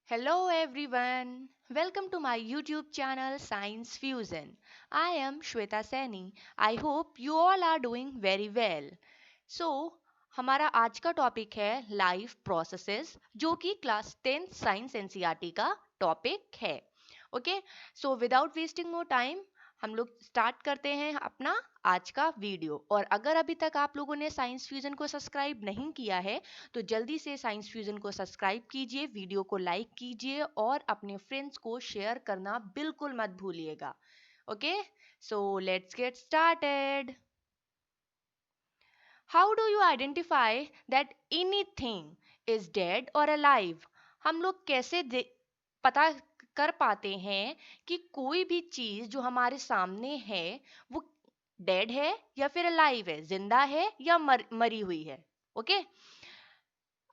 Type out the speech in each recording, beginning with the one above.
Hello everyone. Welcome to my YouTube channel Science Fusion. I am Shweta Saini. I hope you all are doing very well. So, हमारा आज का topic है life processes जो कि class 10th science NCERT का topic है। Okay, so without wasting more time हम लोग स्टार्ट करते हैं अपना आज का वीडियो। और अगर अभी तक आप लोगों ने साइंस फ्यूजन को सब्सक्राइब नहीं किया है तो जल्दी से साइंस फ्यूजन को सब्सक्राइब कीजिए, वीडियो को लाइक कीजिए और अपने फ्रेंड्स को शेयर करना बिल्कुल मत भूलिएगा। Okay, so let's get started. How do you identify that anything is dead और अलाइव? हम लोग कैसे पता कर पाते हैं कि कोई भी चीज जो हमारे सामने है वो डेड है या फिर अलाइव है, जिंदा है या मरी हुई है। ओके,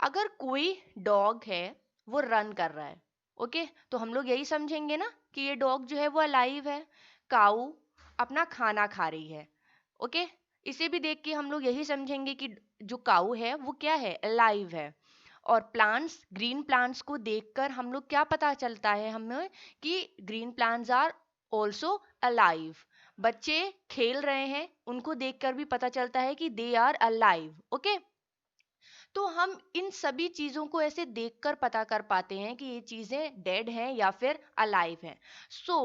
अगर कोई डॉग है वो रन कर रहा है, ओके, तो हम लोग यही समझेंगे ना कि ये डॉग जो है वो अलाइव है। काऊ अपना खाना खा रही है, ओके, इसे भी देख के हम लोग यही समझेंगे कि जो काऊ है वो क्या है, अलाइव है। और प्लांट्स, ग्रीन प्लांट्स को देखकर हम लोग क्या पता चलता है हमें कि green plants are also alive. बच्चे खेल रहे हैं, उनको देखकर भी पता चलता है कि दे आर अलाइव। ओके, तो हम इन सभी चीजों को ऐसे देखकर पता कर पाते हैं कि ये चीजें डेड हैं या फिर अलाइव हैं। सो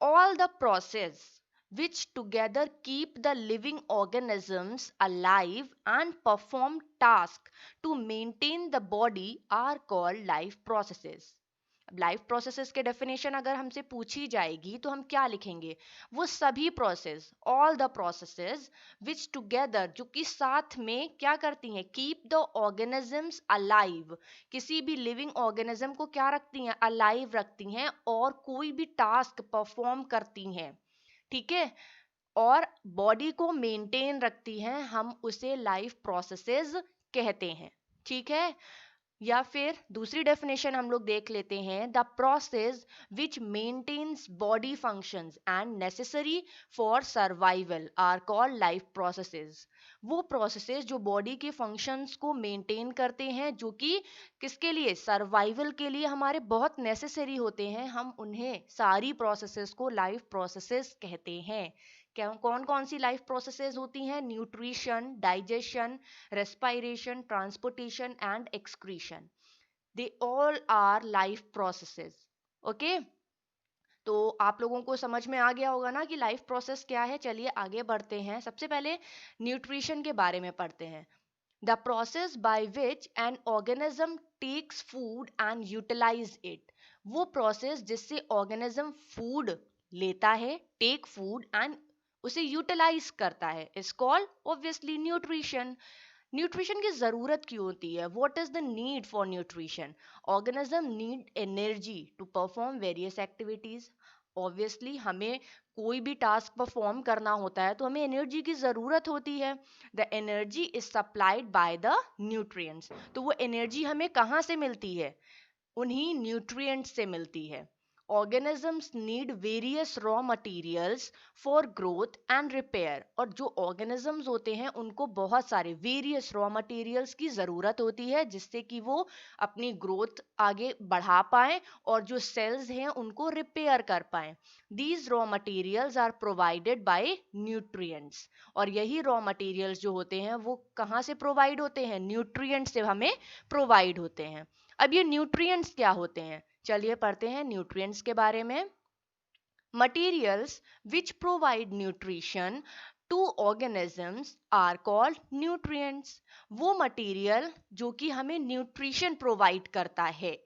all the process which together keep the living organisms alive and perform tasks to maintain the body are called life processes. Life processes के डेफिनेशन अगर हमसे पूछी जाएगी तो हम क्या लिखेंगे? वो सभी process, all the processes which together, जो कि साथ में क्या करती हैं, कीप द ऑर्गेनिजम्स अलाइव, किसी भी लिविंग ऑर्गेनिज्म को क्या रखती हैं, अलाइव रखती हैं और कोई भी टास्क परफॉर्म करती हैं, ठीक है, और बॉडी को मेंटेन रखती हैं, हम उसे लाइफ प्रोसेसेस कहते हैं। ठीक है, या फिर दूसरी डेफिनेशन हम लोग देख लेते हैं, the process which maintains body functions and necessary for survival are called life processes. वो प्रोसेसेस जो बॉडी के फंक्शंस को मेंटेन करते हैं, जो कि किसके लिए, सर्वाइवल के लिए हमारे बहुत नेसेसरी होते हैं, हम उन्हें सारी प्रोसेसेस को लाइफ प्रोसेसेस कहते हैं। क्या कौन कौन सी लाइफ प्रोसेसेस होती हैं? Nutrition, digestion, respiration, transportation and excretion. They all are life processes. Okay, तो आप लोगों को समझ में आ गया होगा ना कि लाइफ प्रोसेस क्या है। चलिए आगे बढ़ते हैं। सबसे पहले न्यूट्रिशन के बारे में पढ़ते हैं। The process by which an organism takes food and utilize it. वो प्रोसेस जिससे ऑर्गेनिज्म फूड लेता है, टेक फूड एंड उसे यूटिलाइज करता है, is called obviously nutrition. Nutrition की जरूरत क्यों होती है? What is the need for nutrition? Organism need energy to perform various activities. Obviously हमें कोई भी टास्क परफॉर्म करना होता है तो हमें एनर्जी की ज़रूरत होती है। The energy is supplied by the nutrients. तो वो एनर्जी हमें कहाँ से मिलती है? उन्हीं न्यूट्रिएंट्स से मिलती है। Organisms need various raw materials for growth and repair. और जो ऑर्गेनिजम्स होते हैं उनको बहुत सारे वेरियस रॉ मटेरियल्स की ज़रूरत होती है जिससे कि वो अपनी ग्रोथ आगे बढ़ा पाएं और जो सेल्स हैं उनको रिपेयर कर पाएं। These raw materials are provided by nutrients. और यही रॉ मटेरियल्स जो होते हैं वो कहाँ से प्रोवाइड होते हैं? न्यूट्रिएंट्स से हमें प्रोवाइड होते हैं। अब ये न्यूट्रिएंट्स क्या होते हैं? चलिए पढ़ते हैं न्यूट्रिएंट्स के बारे में। Materials which provide nutrition to organisms are called nutrients. वो मटेरियल जो कि हमें न्यूट्रिशन प्रोवाइड करता है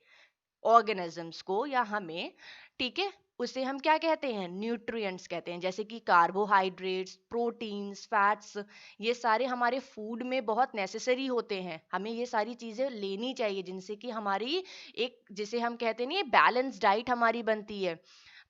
ऑर्गेनिजम्स को या हमें, ठीक है, उसे हम क्या कहते हैं? न्यूट्रिएंट्स कहते हैं। जैसे कि कार्बोहाइड्रेट्स, प्रोटीन्स, फैट्स, ये सारे हमारे फूड में बहुत नेसेसरी होते हैं, हमें ये सारी चीज़ें लेनी चाहिए जिनसे कि हमारी एक, जिसे हम कहते नहीं, बैलेंस डाइट हमारी बनती है।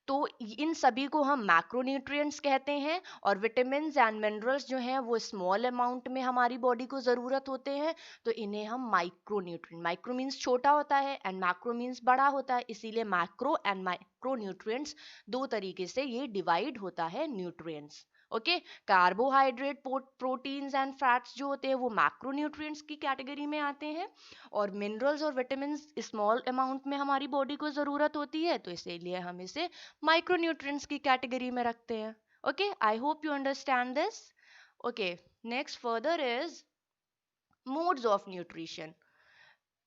तो इन सभी को हम मैक्रोन्यूट्रिएंट्स कहते हैं। और विटामिन्स एंड मिनरल्स जो हैं वो स्मॉल अमाउंट में हमारी बॉडी को ज़रूरत होते हैं, तो इन्हें हम माइक्रोन्यूट्रिएंट, माइक्रो मीन्स छोटा होता है एंड मैक्रो मीन्स बड़ा होता है, इसीलिए मैक्रो एंड माइक्रोन्यूट्रिएंट्स दो तरीके से ये डिवाइड होता है nutrients. Okay, carbohydrate, proteins and fats जो होते हैं वो मैक्रोन्यूट्रिएंट्स की कैटेगरी में आते हैं, और मिनरल्स और विटामिन स्मॉल अमाउंट में हमारी बॉडी को ज़रूरत होती है, तो इसीलिए हम इसे माइक्रोन्यूट्रिएंट्स की कैटेगरी में रखते हैं. Okay, I hope you understand this. Okay, next further is modes of nutrition.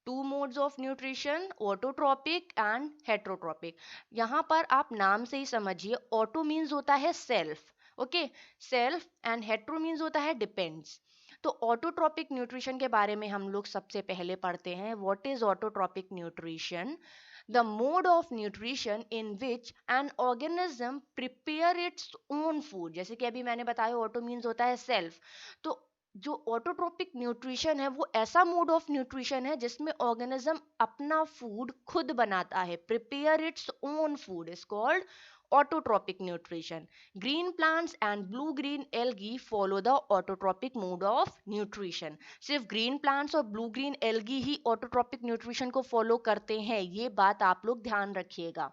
Two modes of nutrition, autotropic and heterotropic. यहाँ पर आप नाम से ही समझिए, ऑटो मीन्स होता है self, okay, self, and hetero means होता है डिपेंड्स. तो ऑटोट्रॉपिक न्यूट्रिशन के बारे में हम लोग सबसे पहले पढ़ते हैं. What is autotrophic nutrition? The mode of nutrition in which an organism prepare its own food. जैसे कि अभी मैंने बताया ऑटो मीन्स होता है सेल्फ, तो जो ऑटोट्रोपिक न्यूट्रिशन है वो ऐसा मोड ऑफ न्यूट्रिशन है जिसमें ऑर्गेनिज्म अपना फूड खुद बनाता है. Prepare its own food is called autotropic nutrition. Green plants and blue green algae follow the autotropic mode of nutrition. सिर्फ green plants और blue green algae ही autotropic nutrition को follow करते हैं, ये बात आप लोग ध्यान रखिएगा.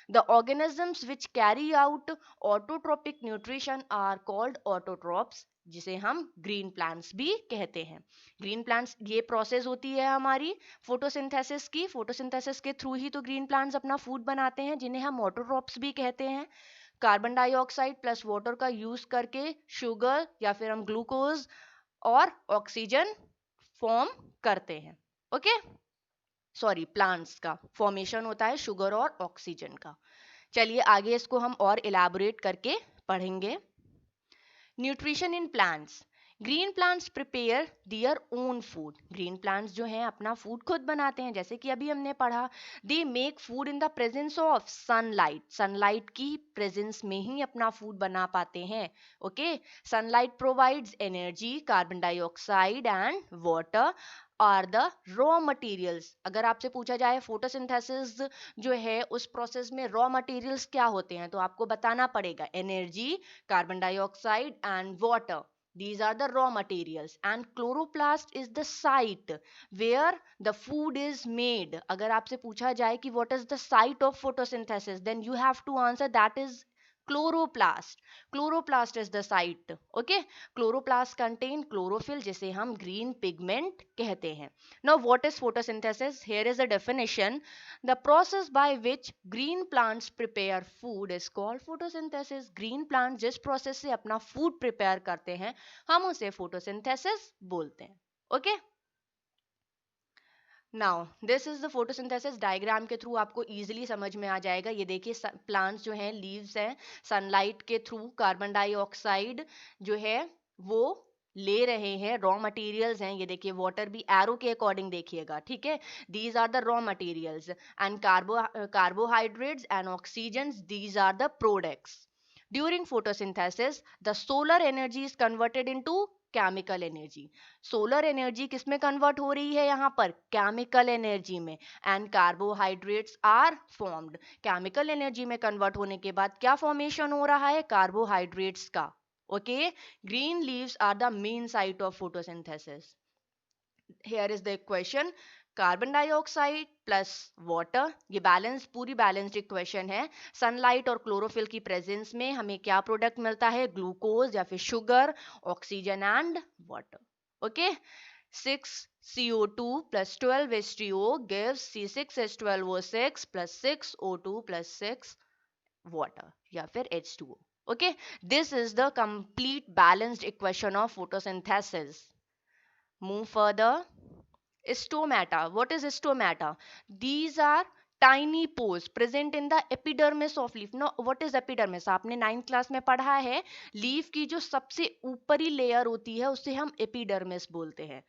The organisms which carry out autotropic nutrition are called autotrophs, जिसे हम ग्रीन प्लांट्स भी कहते हैं. ग्रीन प्लांट्स, ये प्रोसेस होती है हमारी फोटोसिंथेसिस की. फोटोसिंथेसिस के थ्रू ही तो ग्रीन प्लांट्स अपना फूड बनाते हैं, जिन्हें हम ऑटोट्रॉप्स भी कहते हैं. कार्बन डाइऑक्साइड प्लस वाटर का यूज करके शुगर या फिर हम ग्लूकोज और ऑक्सीजन फॉर्म करते हैं. ओके, सॉरी, प्लांट्स का फॉर्मेशन होता है शुगर और ऑक्सीजन का. चलिए आगे इसको हम और इलैबोरेट करके पढ़ेंगे. Nutrition in plants. Green plants prepare their own food. Green plants जो हैं अपना फूड खुद बनाते हैं, जैसे कि अभी हमने पढ़ा. They make food in the presence of sunlight. Sunlight की प्रेजेंस में ही अपना फूड बना पाते हैं. Okay, sunlight provides energy. Carbon dioxide and water are the raw materials. अगर आपसे पूछा जाए फोटोसिंथेसिस जो है उस प्रोसेस में रॉ मटेरियल्स क्या होते हैं, तो आपको बताना पड़ेगा energy, carbon dioxide and water. These are the raw materials, and chloroplast is the site where the food is made. अगर आपसे पूछा जाए कि what is the site of photosynthesis, then you have to answer that is chloroplast. Chloroplast is the site. Okay, chloroplast contain chlorophyll, जिसे हम green pigment कहते हैं. Now what is photosynthesis? Here is a definition. The process by which green plants prepare food is called photosynthesis. Green plants जिस process से अपना food prepare करते हैं हम उसे photosynthesis बोलते हैं. Okay, now this is the photosynthesis. Diagram के थ्रू आपको इजीली समझ में आ जाएगा. ये देखिए प्लांट्स जो हैं, लीव्स हैं, सनलाइट के थ्रू कार्बन डाइऑक्साइड जो है वो ले रहे हैं. रॉ मटेरियल्स हैं, ये देखिए वाटर भी एरो के अकॉर्डिंग देखिएगा, ठीक है. These are the raw materials, and carbohydrates and oxygen, these are the products. During photosynthesis the solar energy is converted into chemical energy. Solar energy किस में कन्वर्ट हो रही है? यहाँ पर केमिकल एनर्जी में. And carbohydrates are formed. Chemical energy में convert होने के बाद क्या फॉर्मेशन हो रहा है? कार्बोहाइड्रेट्स का. Okay, green leaves are the main site of photosynthesis. Here is the equation. Carbon dioxide plus water, ये बैलेंस, पूरी बैलेंस्ड इक्वेशन है. सनलाइट और क्लोरोफिल की प्रेजेंस में हमें क्या प्रोडक्ट मिलता है? ग्लूकोज या फिर sugar, oxygen and water. Okay, 6CO2 plus 12H2O gives C6H12O6 plus 6O2 plus 6 water या फिर H2O. Okay, this is the complete balanced equation of photosynthesis. Move further. Stomata. What is stomata? These are tiny pores present in the epidermis of leaf. Now what is epidermis? आपने 9th class में पढ़ा है. Leaf की जो सबसे ऊपरी layer होती है उसे हम एपिडर्मिस बोलते हैं.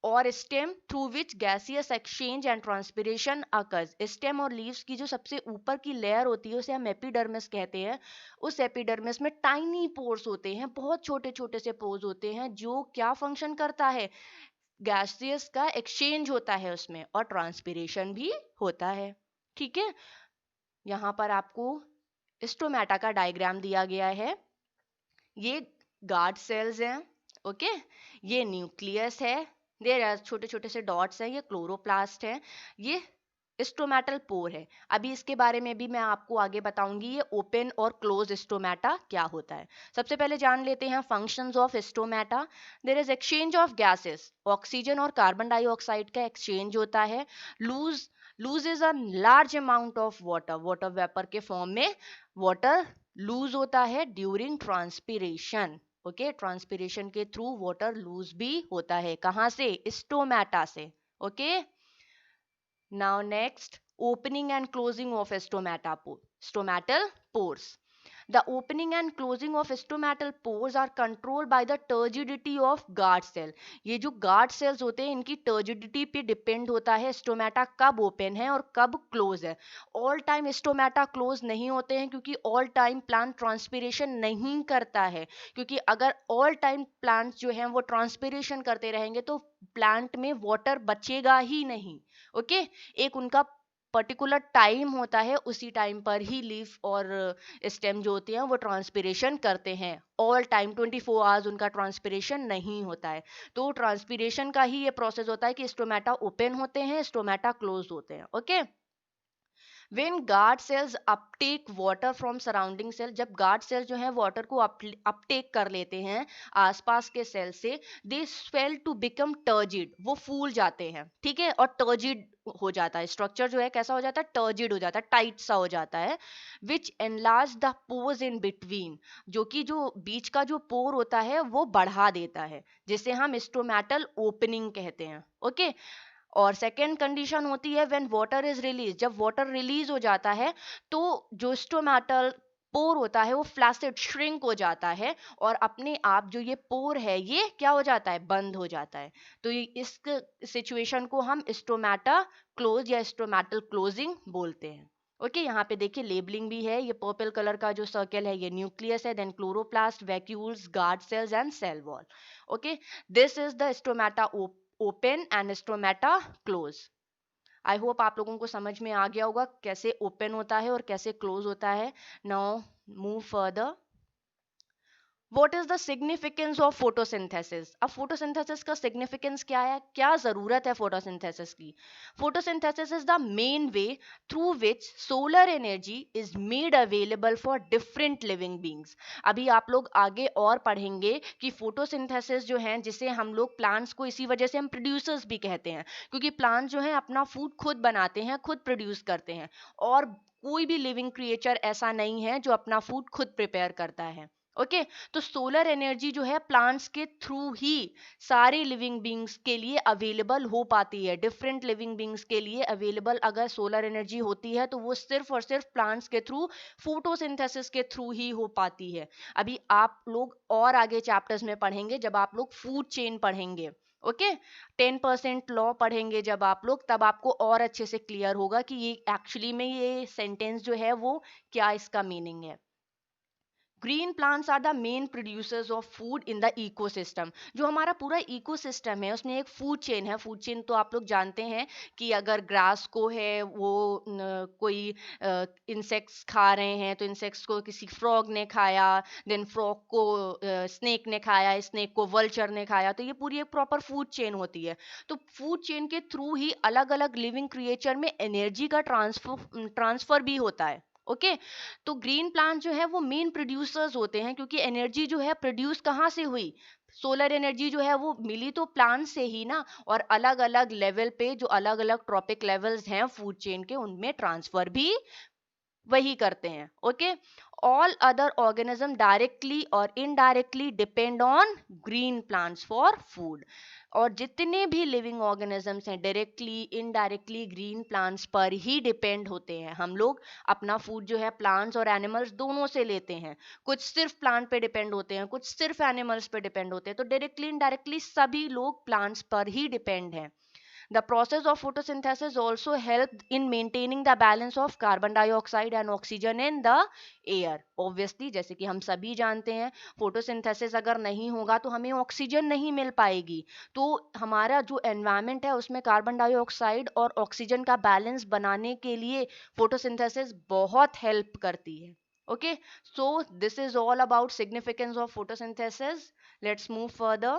और stem through which gaseous exchange and transpiration occurs. Stem और लीव्स की जो सबसे ऊपर की लेयर होती है उसे हम एपिडर्मिस कहते हैं. उस एपिडर्मिस में टाइनी पोर्स होते हैं, बहुत छोटे छोटे से पोर्स होते हैं, जो क्या फंक्शन करता है? गैसियस का एक्सचेंज होता है उसमें, और ट्रांसपिरेशन भी होता है. ठीक है, यहाँ पर आपको स्टोमेटा का डायग्राम दिया गया है. ये गार्ड सेल्स हैं. ओके, ये न्यूक्लियस है. देयर आर छोटे छोटे से डॉट्स हैं, ये क्लोरोप्लास्ट है. ये स्टोमेटल पोर है। अभी इसके बारे में भी मैं आपको आगे बताऊंगी, ये ओपन और क्लोज स्टोमेटा क्या होता है। सबसे पहले जान लेते हैं functions of stomata. There is exchange of gases, oxygen और कार्बन डाइऑक्साइड का एक्सचेंज होता है। Lose loses a large amount of water, water vapour के फॉर्म में वाटर लूज होता है ड्यूरिंग ट्रांसपिरेशन। ओके, ट्रांसपिरेशन के थ्रू वाटर लूज भी होता है। कहाँ से? स्टोमेटा से। Okay, now next, opening and closing of stomatal pores. The opening and closing of stomatal pores are controlled by the turgidity of guard cell. ये जो guard cells होते हैं इनकी turgidity पे depend होता है स्टोमेटा कब open है और कब close है। all time स्टोमेटा close नहीं होते हैं क्योंकि all time plant transpiration नहीं करता है, क्योंकि अगर all time plants जो हैं वो transpiration करते रहेंगे तो प्लांट में वाटर बचेगा ही नहीं। ओके, एक उनका पर्टिकुलर टाइम होता है, उसी टाइम पर ही लीफ और स्टेम जो होते हैं वो ट्रांसपिरेशन करते हैं। ऑल टाइम 24 आवर्स उनका ट्रांसपिरेशन नहीं होता है। तो ट्रांसपिरेशन का ही ये प्रोसेस होता है कि स्टोमेटा ओपन होते हैं, स्टोमेटा क्लोज होते हैं। Okay, when guard cells uptake water from surrounding cell, जब guard cell जो है वाटर को अपटेक कर लेते हैं आसपास के सेल से, they swell to become turgid, वो फूल जाते हैं। ठीक है, और turgid हो जाता है, स्ट्रक्चर जो है कैसा हो जाता है? टर्जिड हो जाता है, टाइट सा हो जाता है। विच enlarge the pores in between, जो कि जो बीच का जो पोर होता है वो बढ़ा देता है, जिसे हम स्टोमेटल ओपनिंग कहते हैं। ओके, और सेकेंड कंडीशन होती है व्हेन वाटर इज रिलीज, जब वाटर रिलीज हो जाता है तो जो स्टोमेटल पोर होता है वो फ्लैसिड श्रिंक हो जाता है और अपने आप जो ये पोर है ये क्या हो जाता है? बंद हो जाता है। तो ये इस सिचुएशन को हम स्टोमेटा क्लोज या स्टोमेटल क्लोजिंग बोलते हैं। ओके, यहाँ पे देखिए लेबलिंग भी है। ये पर्पल कलर का जो सर्कल है ये न्यूक्लियस है, then chloroplast, vacuoles, guard cells and cell wall. Okay, this is the stomata open and stomata close. I hope आप लोगों को समझ में आ गया होगा कैसे ओपन होता है और कैसे क्लोज होता है। Now move further. What is the significance of photosynthesis? अब photosynthesis का significance क्या है, क्या जरूरत है photosynthesis की? Photosynthesis is the main way through which solar energy is made available for different living beings. अभी आप लोग आगे और पढ़ेंगे कि photosynthesis जो है, जिसे हम लोग plants को इसी वजह से हम producers भी कहते हैं, क्योंकि plants जो है अपना food खुद बनाते हैं, खुद produce करते हैं, और कोई भी लिविंग क्रिएचर ऐसा नहीं है जो अपना फूड खुद प्रिपेयर करता है। ओके, तो सोलर एनर्जी जो है प्लांट्स के थ्रू ही सारे लिविंग बींग्स के लिए अवेलेबल हो पाती है। डिफरेंट लिविंग बींग्स के लिए अवेलेबल अगर सोलर एनर्जी होती है तो वो सिर्फ और सिर्फ प्लांट्स के थ्रू, फोटोसिंथेसिस के थ्रू ही हो पाती है। अभी आप लोग और आगे चैप्टर्स में पढ़ेंगे, जब आप लोग फूड चेन पढ़ेंगे, ओके, 10% लॉ पढ़ेंगे जब आप लोग, तब आपको और अच्छे से क्लियर होगा कि ये एक्चुअली में ये सेंटेंस जो है वो क्या इसका मीनिंग है। Green plants are the main producers of food in the ecosystem. जो हमारा पूरा इकोसिस्टम है उसमें एक फूड चेन है। फूड चेन तो आप लोग जानते हैं कि अगर ग्रास को है वो कोई इंसेक्ट्स खा रहे हैं तो इंसेक्ट्स को किसी फ्रॉग ने खाया, देन फ्रॉग को स्नेक ने खाया, स्नेक को वल्चर ने खाया, तो ये पूरी एक प्रॉपर फूड चेन होती है। तो फूड चेन के थ्रू ही अलग अलग लिविंग क्रिएचर में एनर्जी का ट्रांसफर भी होता है। ओके, तो ग्रीन प्लांट जो है वो मेन प्रोड्यूसर्स होते हैं, क्योंकि एनर्जी जो है प्रोड्यूस कहाँ से हुई? सोलर एनर्जी जो है वो मिली तो प्लांट से ही ना, और अलग अलग लेवल पे जो अलग अलग ट्रॉपिक लेवल्स हैं फूड चेन के, उनमें ट्रांसफर भी वही करते हैं। Okay, all other organism directly और indirectly depend on green plants for food. और जितने भी लिविंग ऑर्गेनिजम्स हैं डायरेक्टली इनडायरेक्टली ग्रीन प्लांट्स पर ही डिपेंड होते हैं। हम लोग अपना फूड जो है प्लांट्स और एनिमल्स दोनों से लेते हैं। कुछ सिर्फ प्लांट पे डिपेंड होते हैं, कुछ सिर्फ एनिमल्स पे डिपेंड होते हैं। तो डायरेक्टली इनडायरेक्टली सभी लोग प्लांट्स पर ही डिपेंड हैं। The process of photosynthesis also helps in maintaining the balance of carbon dioxide and oxygen in the air. Obviously, जैसे कि हम सभी जानते हैं, फोटोसिंथेसिस अगर नहीं होगा तो हमें ऑक्सीजन नहीं मिल पाएगी। तो हमारा जो एनवायरनमेंट है उसमें कार्बन डाइऑक्साइड और ऑक्सीजन का बैलेंस बनाने के लिए फोटोसिंथेसिस बहुत हेल्प करती है। Okay, so this is all about significance of photosynthesis. Let's move further.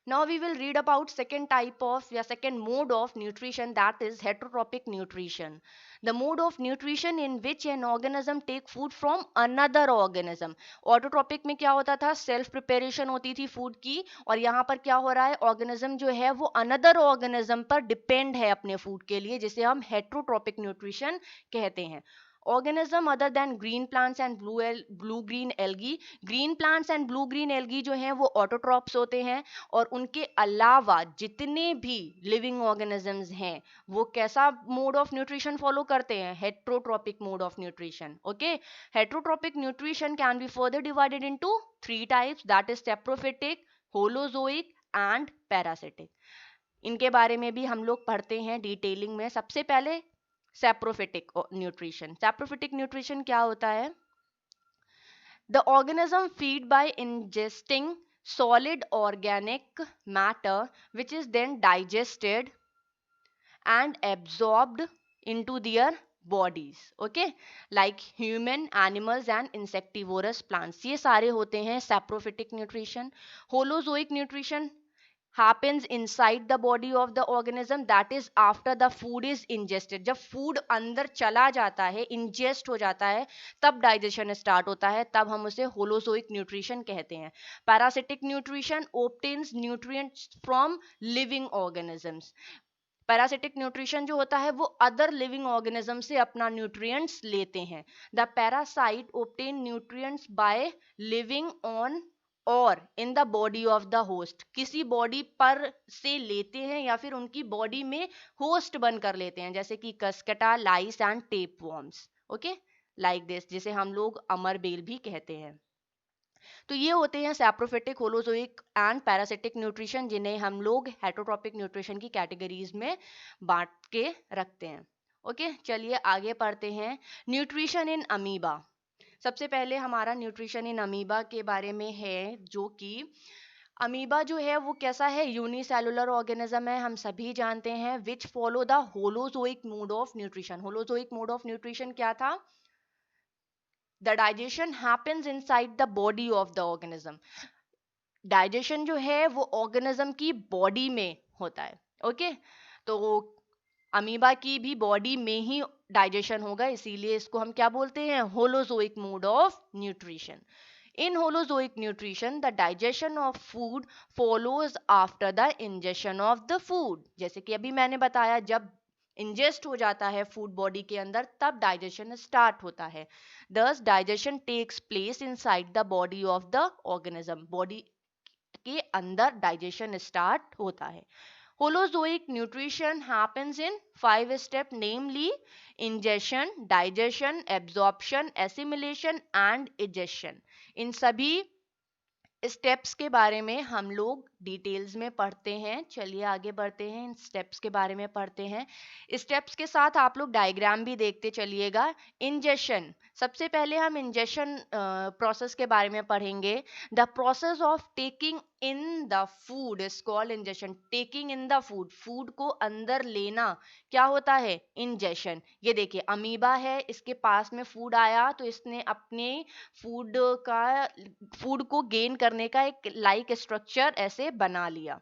Now we will read about second type of या second mode of nutrition, that is heterotrophic nutrition. The mode of nutrition in which an organism take food from another organism. Autotrophic में क्या होता था, self preparation होती थी food की, और यहाँ पर क्या हो रहा है, ऑर्गेनिज्म जो है वो अनदर ऑर्गेनिज्म पर डिपेंड है अपने फूड के लिए, जिसे हम हेट्रोट्रॉपिक न्यूट्रिशन कहते हैं. Organism other than green plants and blue green algae. Green plants and blue green algae जो हैं वो ऑटोट्रॉप्स होते हैं, और उनके अलावा जितने भी लिविंग ऑर्गेनिजम्स हैं वो कैसा मोड ऑफ न्यूट्रिशन फॉलो करते हैं, heterotrophic mode of nutrition. Okay, heterotrophic nutrition can be further divided into three types, that is saprophytic, holozoic and parasitic. इनके बारे में भी हम लोग पढ़ते हैं डिटेलिंग में. सबसे पहले सैप्रोफिटिक न्यूट्रिशन. सैप्रोफिटिक न्यूट्रिशन क्या होता है? The organism feed by ingesting solid organic matter which is then digested and absorbed into their bodies. Okay, like human, animals and insectivorous plants. ये सारे होते हैं saprophytic nutrition. Holozoic nutrition happens inside the body of the organism, that is after the food is ingested. जब food अंदर चला जाता है, ingest हो जाता है, तब digestion start होता है, तब हम उसे holozoic nutrition कहते हैं. Parasitic nutrition obtains nutrients from living organisms. Parasitic nutrition जो होता है वो अदर लिविंग ऑर्गेनिज्म से अपना न्यूट्रिएंट्स लेते हैं. The parasite obtain nutrients by living on or in the body of the host. किसी बॉडी पर से लेते हैं या फिर उनकी बॉडी में होस्ट बनकर लेते हैं, जैसे कि cuscuta, lice and tape worms. Okay, like this, जिसे हम लोग अमरबेल भी कहते हैं. तो ये होते हैं saprophytic, holozoic and parasitic nutrition, जिन्हें हम लोग हेटरोट्रॉपिक न्यूट्रिशन की कैटेगरीज में बांट के रखते हैं. ओके, चलिए आगे पढ़ते हैं. Nutrition in amoeba. सबसे पहले हमारा न्यूट्रिशन इन अमीबा के बारे में है, जो कि अमीबा जो है वो कैसा है, यूनिसेलुलर ऑर्गेनिज्म है, हम सभी जानते हैं, which follow the holozoic mode of nutrition. Holozoic mode of nutrition क्या था? The digestion happens inside the body of the organism. Digestion जो है वो ऑर्गेनिज्म की बॉडी में होता है. ओके, तो अमीबा की भी बॉडी में ही डाइजेशन होगा, इसीलिए इसको हम क्या बोलते हैं, holozoic mode of nutrition. In holozoic nutrition, the digestion of food follows after the ingestion of the food. जैसे कि अभी मैंने बताया, जब ingest हो जाता है फूड बॉडी के अंदर, तब डाइजेशन स्टार्ट होता है. Thus, digestion takes place inside the body of the organism. Body के अंदर डाइजेशन स्टार्ट होता है. Holozoic nutrition happens in 5 steps, namely ingestion, digestion, absorption, assimilation and egestion. इन सभी स्टेप्स के बारे में हम लोग डिटेल्स में पढ़ते हैं. चलिए आगे बढ़ते हैं, इन स्टेप्स के बारे में पढ़ते हैं. स्टेप्स के साथ आप लोग डायग्राम भी देखते चलिएगा. इंजेशन, सबसे पहले हम इंजेशन प्रोसेस के बारे में पढ़ेंगे. The process of taking in the food is called ingestion. Taking in the food, food को अंदर लेना क्या होता है, इंजेशन. ये देखिए अमीबा है, इसके पास में फूड आया तो इसने अपने फूड को गेन करने का एक लाइक स्ट्रक्चर ऐसे बना लिया.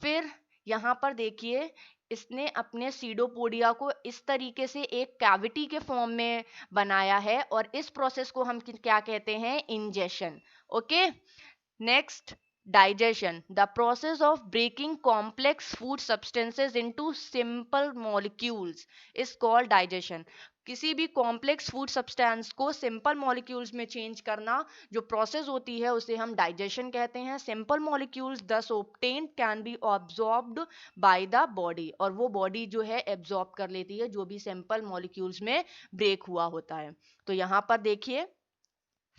फिर यहाँ पर देखिए इसने अपने सीडोपोडिया को इस तरीके से एक कैविटी के फॉर्म में बनाया है, और इस प्रोसेस को हम क्या कहते हैं, ingestion. Okay, next, digestion, the process of breaking complex food substances into simple molecules is called digestion. किसी भी कॉम्प्लेक्स फूड सब्सटेंस को सिंपल मॉलिक्यूल्स में चेंज करना जो प्रोसेस होती है उसे हम डाइजेशन कहते हैं. Simple molecules thus obtained can be absorbed by the body, और वो बॉडी जो है एब्जॉर्ब कर लेती है जो भी सिंपल मॉलिक्यूल्स में ब्रेक हुआ होता है. तो यहाँ पर देखिए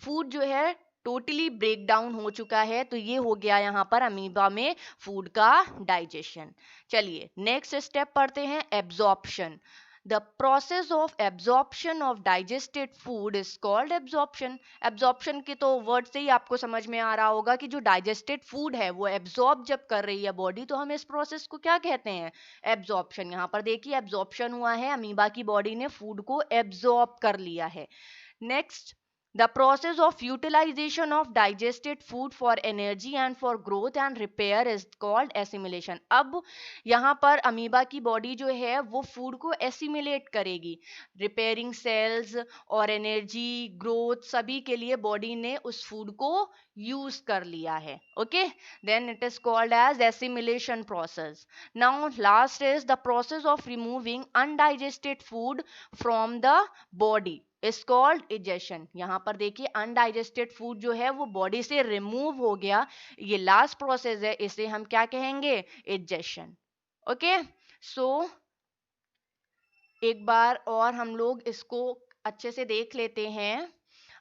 फूड जो है टोटली ब्रेक डाउन हो चुका है, तो ये हो गया यहाँ पर अमीबा में फूड का डाइजेशन. चलिए नेक्स्ट स्टेप पढ़ते हैं, absorption. The process of absorption of digested food is called absorption. Absorption के तो वर्ड से ही आपको समझ में आ रहा होगा कि जो डाइजेस्टेड फूड है वो एब्जॉर्ब जब कर रही है बॉडी, तो हम इस प्रोसेस को क्या कहते हैं, एब्जॉर्प्शन. यहाँ पर देखिए एब्जॉर्प्शन हुआ है, अमीबा की बॉडी ने फूड को एब्जॉर्ब कर लिया है. Next, The process of utilization of digested food for energy and for growth and repair is called assimilation. अब यहाँ पर अमीबा की बॉडी जो है वो फूड को एसिमिलेट करेगी, रिपेयरिंग सेल्स और एनर्जी ग्रोथ सभी के लिए बॉडी ने उस फूड को यूज कर लिया है. Okay, then it is called as assimilation process. Now last is the process of removing undigested food from the body is called egestion. यहाँ पर देखिए अनडाइजेस्टेड फूड जो है वो बॉडी से रिमूव हो गया, ये लास्ट प्रोसेस है, इसे हम क्या कहेंगे, इजेशन. ओके, सो एक बार और हम लोग इसको अच्छे से देख लेते हैं.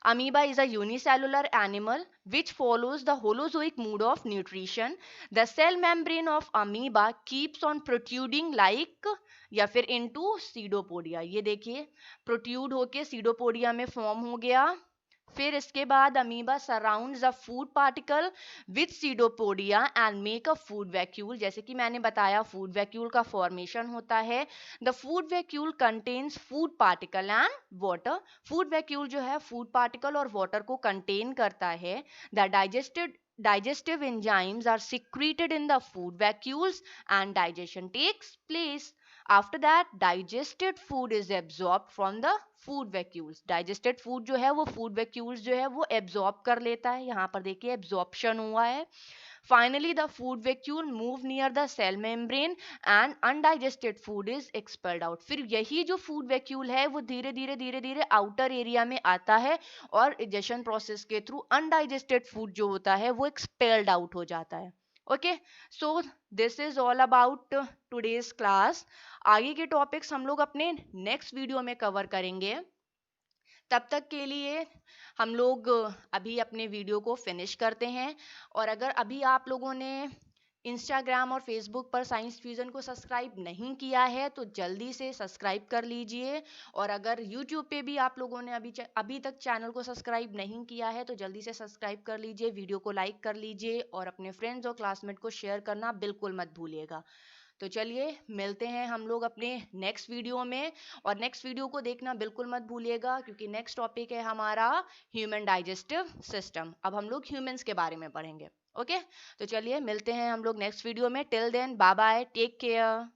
Amoeba is a unicellular animal which follows the holozoic mode of nutrition. The cell membrane of amoeba keeps on protruding like या फिर into pseudopodia. ये देखिए protrude होके pseudopodia में form हो गया. फिर इसके बाद amoeba surrounds a food particle with pseudopodia and make a food vacuole. जैसे कि मैंने बताया फूड वैक्यूल का फॉर्मेशन होता है. The food vacuole contains food particle and water. Food vacuole जो है फूड पार्टिकल और वाटर को कंटेन करता है. The digestive enzymes are secreted in the food vacuoles and digestion takes place. After that digested food is absorbed from the food vacuoles. digested food जो है वो food vacuoles जो है वो absorb कर लेता है. यहाँ पर देखिए absorption हुआ है. Finally, the food vacuole move near the cell membrane and undigested food is expelled out. फिर यही जो food vacuole है वो धीरे धीरे outer area में आता है और digestion process के through undigested food जो होता है वो expelled out हो जाता है. Okay, so this is all about today's class. आगे के topics हम लोग अपने next video में cover करेंगे. तब तक के लिए हम लोग अभी अपने वीडियो को फिनिश करते हैं. और अगर अभी आप लोगों ने इंस्टाग्राम और फेसबुक पर साइंस फ्यूजन को सब्सक्राइब नहीं किया है तो जल्दी से सब्सक्राइब कर लीजिए. और अगर यूट्यूब पे भी आप लोगों ने अभी तक चैनल को सब्सक्राइब नहीं किया है तो जल्दी से सब्सक्राइब कर लीजिए, वीडियो को लाइक कर लीजिए और अपने फ्रेंड्स और क्लासमेट को शेयर करना बिल्कुल मत भूलिएगा. तो चलिए मिलते हैं हम लोग अपने नेक्स्ट वीडियो में. और नेक्स्ट वीडियो को देखना बिल्कुल मत भूलिएगा क्योंकि नेक्स्ट टॉपिक है हमारा ह्यूमन डाइजेस्टिव सिस्टम. अब हम लोग ह्यूमंस के बारे में पढ़ेंगे. ओके, तो चलिए मिलते हैं हम लोग नेक्स्ट वीडियो में. Till then bye bye, take care.